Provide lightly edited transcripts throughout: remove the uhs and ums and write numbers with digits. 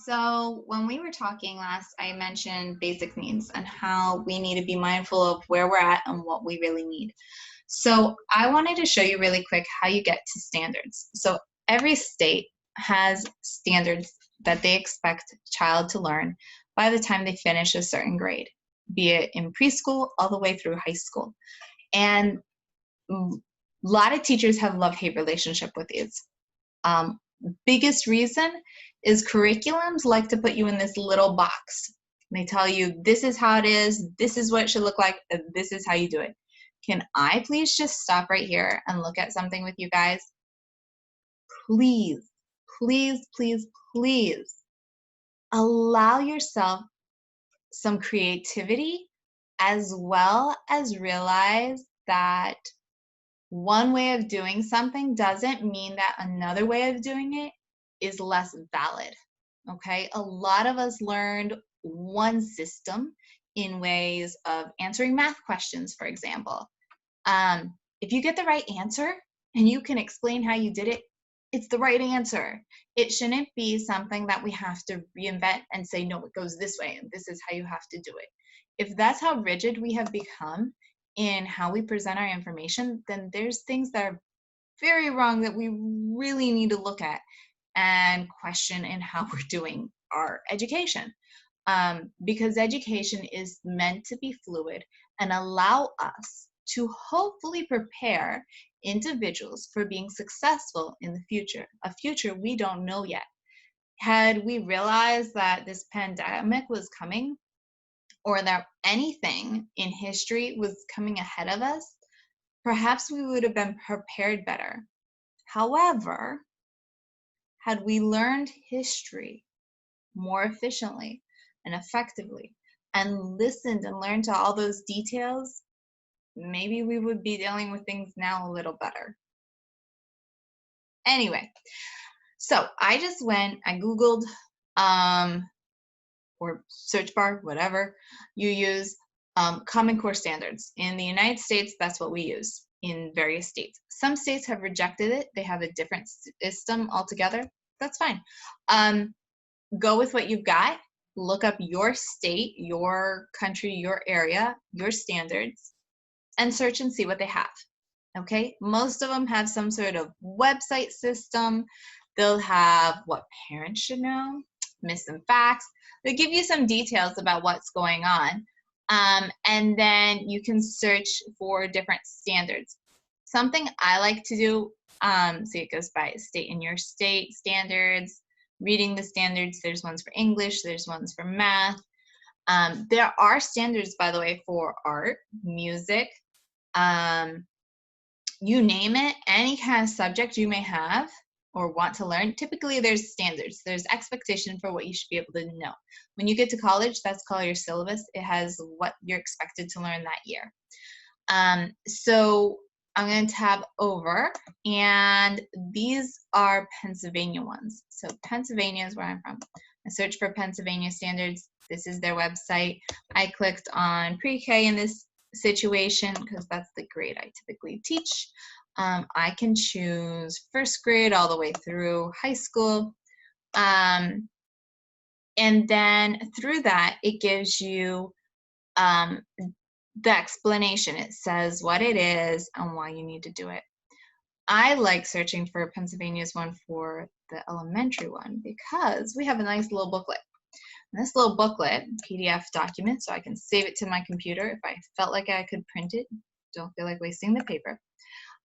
So, when we were talking last, I mentioned basic needs and how we need to be mindful of where we're at and what we really need. So, I wanted to show you really quick how you get to standards. So, every state has standards that they expect a child to learn by the time they finish a certain grade, be it in preschool all the way through high school. And a lot of teachers have love-hate relationship with these. Um, Biggest reason is curriculums like to put you in this little box. They tell you this is how it is, this is what it should look like, and this is how you do it. Can I please just stop right here and look at something with you guys? Please, please, please, please allow yourself some creativity as well as realize that one way of doing something doesn't mean that another way of doing it is less valid. Okay, a lot of us learned one system in ways of answering math questions, for example. If you get the right answer and you can explain how you did it, it's the right answer. It shouldn't be something that we have to reinvent and say, no, it goes this way and this is how you have to do it. If that's how rigid we have become in how we present our information, then there's things that are very wrong that we really need to look at and question in how we're doing our education. Because education is meant to be fluid and allow us to hopefully prepare individuals for being successful in the future, a future we don't know yet. Had we realized that this pandemic was coming or that anything in history was coming ahead of us, perhaps we would have been prepared better. However, had we learned history more efficiently and effectively and listened and learned to all those details, maybe we would be dealing with things now a little better. Anyway, so I just went, I Googled, or search bar, whatever you use, Common Core standards. In the United States, that's what we use in various states. Some states have rejected it. They have a different system altogether. That's fine. Go with what you've got. Look up your state, your country, your area, your standards, and search and see what they have. Okay, most of them have some sort of website system. They'll have what parents should know, missing facts. They'll give you some details about what's going on. And then you can search for different standards. Something I like to do, so it goes by state in your state standards, reading the standards. There's ones for English, there's ones for math. There are standards, by the way, for art, music, you name it, any kind of subject you may have or want to learn. Typically there's standards, there's expectation for what you should be able to know. When you get to college, that's called your syllabus. It has what you're expected to learn that year. So I'm going to tab over, and these are Pennsylvania ones. So Pennsylvania is where I'm from. I searched for Pennsylvania standards. This is their website. I clicked on pre-K in this situation because that's the grade I typically teach. I can choose first grade all the way through high school. And then through that, it gives you the explanation. It says what it is and why you need to do it. I like searching for Pennsylvania's one for the elementary one because we have a nice little booklet. And this little booklet, PDF document, so I can save it to my computer if I felt like I could print it. Don't feel like wasting the paper.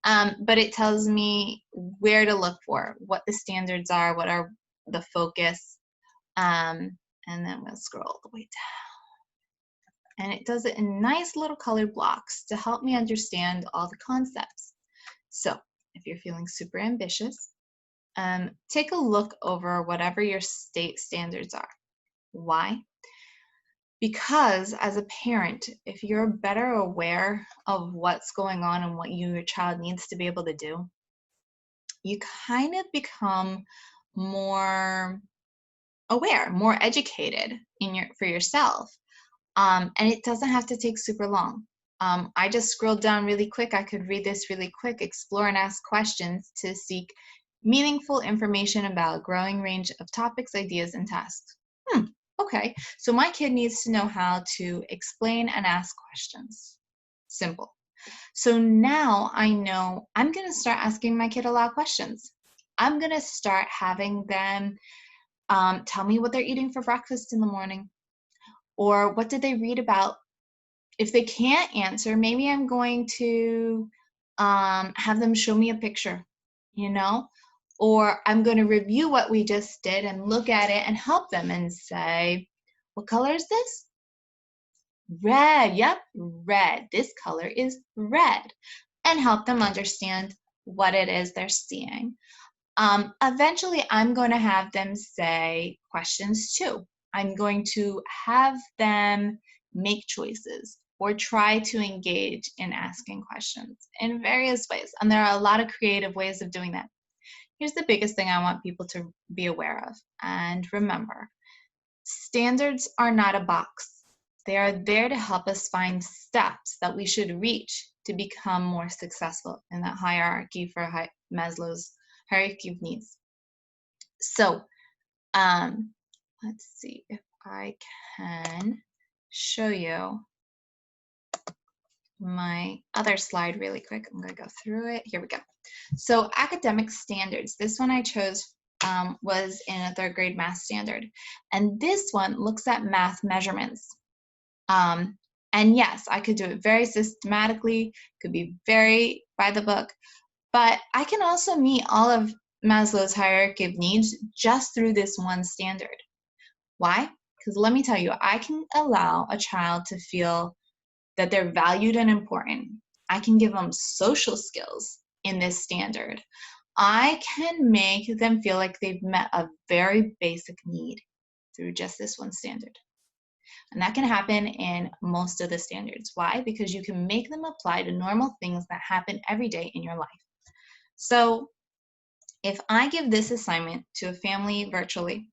But it tells me where to look for, what the standards are, what are the focus, and then we'll scroll all the way down. And it does it in nice little colored blocks to help me understand all the concepts. So if you're feeling super ambitious, take a look over whatever your state standards are. Why? Because as a parent, if you're better aware of what's going on and what your child needs to be able to do, you kind of become more aware, more educated for yourself. And it doesn't have to take super long. I just scrolled down really quick. I could read this really quick, explore and ask questions to seek Meaningful information about a growing range of topics, ideas, and tasks. Okay, so my kid needs to know how to explain and ask questions. Simple. So now I know I'm going to start asking my kid a lot of questions. I'm going to start having them tell me what they're eating for breakfast in the morning, or what did they read about. If they can't answer, maybe I'm going to have them show me a picture, you know, or I'm going to review what we just did and look at it and help them and say, what color is this? Red. Yep, red. This color is red. And help them understand what it is they're seeing. Eventually, I'm going to have them say questions too. I'm going to have them make choices or try to engage in asking questions in various ways. And there are a lot of creative ways of doing that. Here's the biggest thing I want people to be aware of and remember. Standards are not a box. They are there to help us find steps that we should reach to become more successful in that hierarchy for Maslow's hierarchy of needs. So let's see if I can show you my other slide really quick. I'm going to go through it. Here we go. So academic standards. This one I chose was in a 3rd grade math standard. And this one looks at math measurements. And yes, I could do it very systematically, could be very by the book, but I can also meet all of Maslow's hierarchy of needs just through this one standard. Why? Because let me tell you, I can allow a child to feel that they're valued and important. I can give them social skills in this standard. I can make them feel like they've met a very basic need through just this one standard. And that can happen in most of the standards. Why? Because you can make them apply to normal things that happen every day in your life. So if I give this assignment to a family virtually,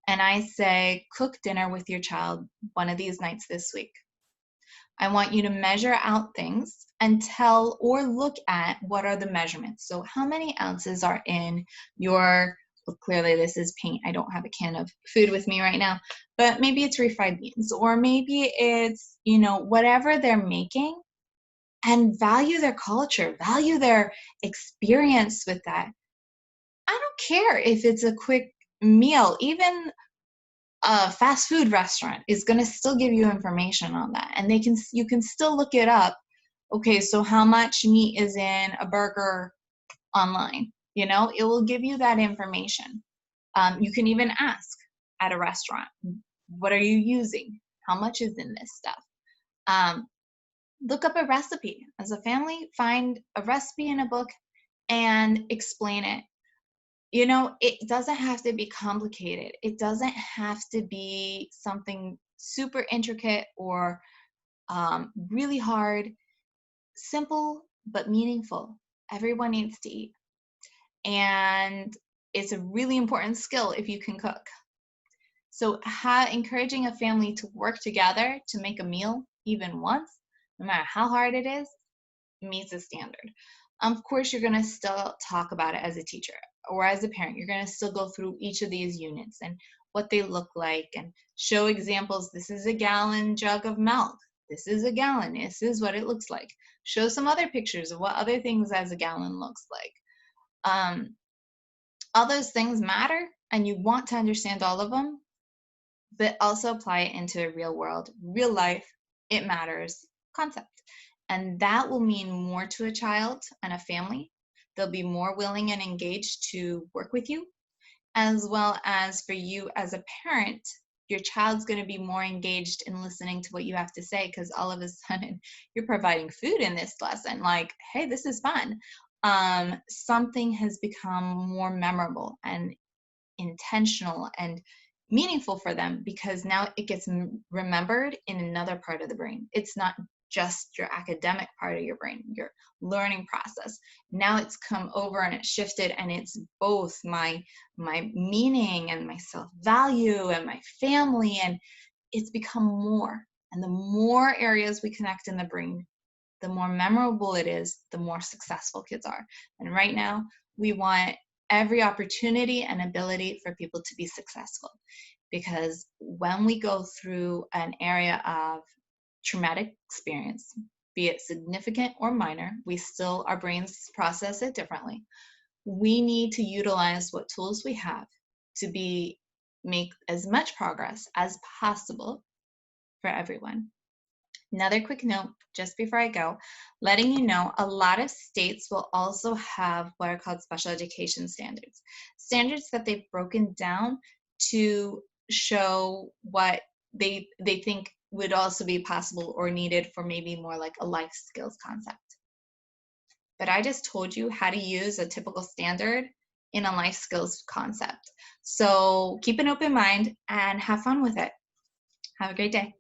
and I say, cook dinner with your child one of these nights this week, I want you to measure out things and tell or look at what are the measurements. So how many ounces are in your, well, clearly this is paint. I don't have a can of food with me right now, but maybe it's refried beans, or maybe it's, you know, whatever they're making, and value their culture, value their experience with that. I don't care if it's a quick meal, even a fast food restaurant is going to still give you information on that, and you can still look it up. Okay, so how much meat is in a burger online? You know, it will give you that information. You can even ask at a restaurant, what are you using? How much is in this stuff? Look up a recipe as a family, find a recipe in a book and explain it. You know, it doesn't have to be complicated. It doesn't have to be something super intricate or really hard. Simple but meaningful. Everyone needs to eat. And it's a really important skill if you can cook. So encouraging a family to work together to make a meal even once, no matter how hard it is, meets a standard. Of course, you're going to still talk about it as a teacher or as a parent. You're going to still go through each of these units and what they look like and show examples. This is a gallon jug of milk. This is a gallon. This is what it looks like. Show some other pictures of what other things as a gallon looks like. All those things matter, and you want to understand all of them, but also apply it into a real world, real life, it matters concept. And that will mean more to a child and a family. They'll be more willing and engaged to work with you, as well as for you as a parent, your child's going to be more engaged in listening to what you have to say, because all of a sudden you're providing food in this lesson. Like, hey, this is fun. Something has become more memorable and intentional and meaningful for them, because now it gets remembered in another part of the brain. It's not just your academic part of your brain, your learning process. Now it's come over and it's shifted, and it's both my meaning and my self-value and my family, and it's become more. And the more areas we connect in the brain, the more memorable it is, the more successful kids are. And right now, we want every opportunity and ability for people to be successful. Because when we go through an area of traumatic experience, be it significant or minor, our brains process it differently. We need to utilize what tools we have to make as much progress as possible for everyone. Another quick note, just before I go, letting you know, a lot of states will also have what are called special education standards. Standards that they've broken down to show what they think would also be possible or needed for maybe more like a life skills concept. But I just told you how to use a typical standard in a life skills concept. So keep an open mind and have fun with it. Have a great day.